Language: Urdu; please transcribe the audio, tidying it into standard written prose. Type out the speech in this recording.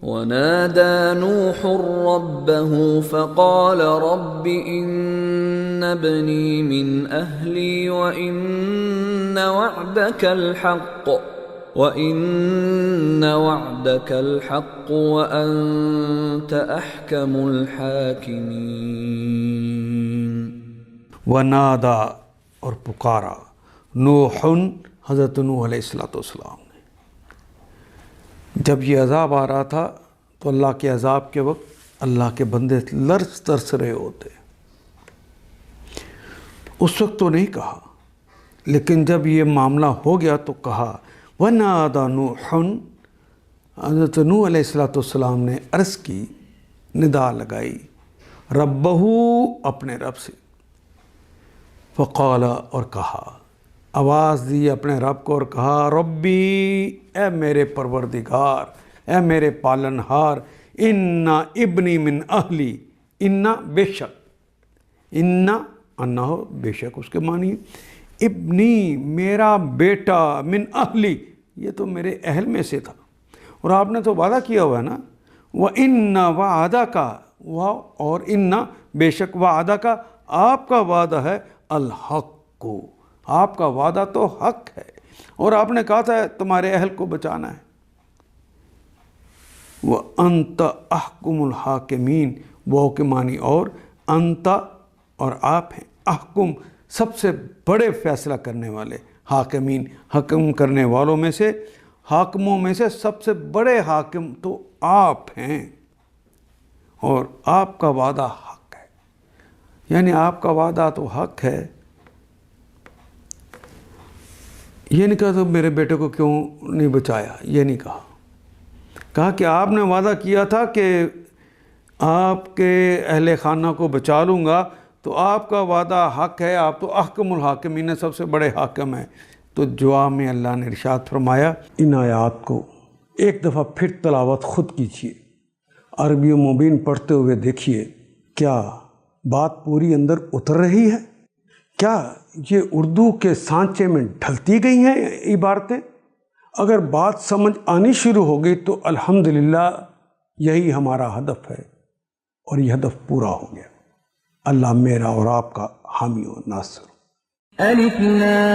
ونادى نوح ربه فقال رب إن ابني من أهلي وإن وعدك الحق وأنت أحكم الحاكمين. ونادا اور پکارا نوح حضرت نوح علیہ السلام نے. جب یہ عذاب آ رہا تھا تو اللہ کے عذاب کے وقت اللہ کے بندے لرز ترس رہے ہوتے. اس وقت تو نہیں کہا، لیکن جب یہ معاملہ ہو گیا تو کہا. وَنَادَى نُوحٌ، حضرت نوح علیہ السلام نے عرض کی، ندا لگائی، ربہ، اپنے رب سے. فقال، اور کہا، آواز دی اپنے رب کو اور کہا، ربی، اے میرے پروردگار، اے میرے پالنہار، ان ابنی من اہلی، ان بے شک، انا ہو بے شک اس کے معنی ابنی میرا بیٹا، من اہلی یہ تو میرے اہل میں سے تھا، اور آپ نے تو وعدہ کیا ہوا ہے نا، وَإِنَّ وَعَدَكَ، اور ان بے شک وعدہ آپ کا وعدہ ہے، الحق کو، آپ کا وعدہ تو حق ہے، اور آپ نے کہا تھا تمہارے اہل کو بچانا ہے. وَأَنْتَ أَحْكُمُ الْحَاكِمِينَ، وہ کے معنی اور انت اور آپ ہیں، احکم سب سے بڑے فیصلہ کرنے والے، حاکمین حکم کرنے والوں میں سے، حاکموں میں سے سب سے بڑے حاکم تو آپ ہیں، اور آپ کا وعدہ حق ہے. یعنی آپ کا وعدہ تو حق ہے. یہ نہیں کہا تو میرے بیٹے کو کیوں نہیں بچایا، یہ نہیں کہا. کہا کہ آپ نے وعدہ کیا تھا کہ آپ کے اہل خانہ کو بچا لوں گا، تو آپ کا وعدہ حق ہے، آپ تو احکم الحاکمین سب سے بڑے حاکم ہیں. تو جواب میں اللہ نے ارشاد فرمایا، ان آیات کو ایک دفعہ پھر تلاوت خود کیجیے، عربی و مبین پڑھتے ہوئے دیکھیے، کیا بات پوری اندر اتر رہی ہے؟ کیا یہ اردو کے سانچے میں ڈھلتی گئی ہیں عبارتیں؟ اگر بات سمجھ آنی شروع ہو گئی تو الحمدللہ یہی ہمارا ہدف ہے، اور یہ ہدف پورا ہو گیا. اللہ میرا اور آپ کا حامی و ناصر. الف لام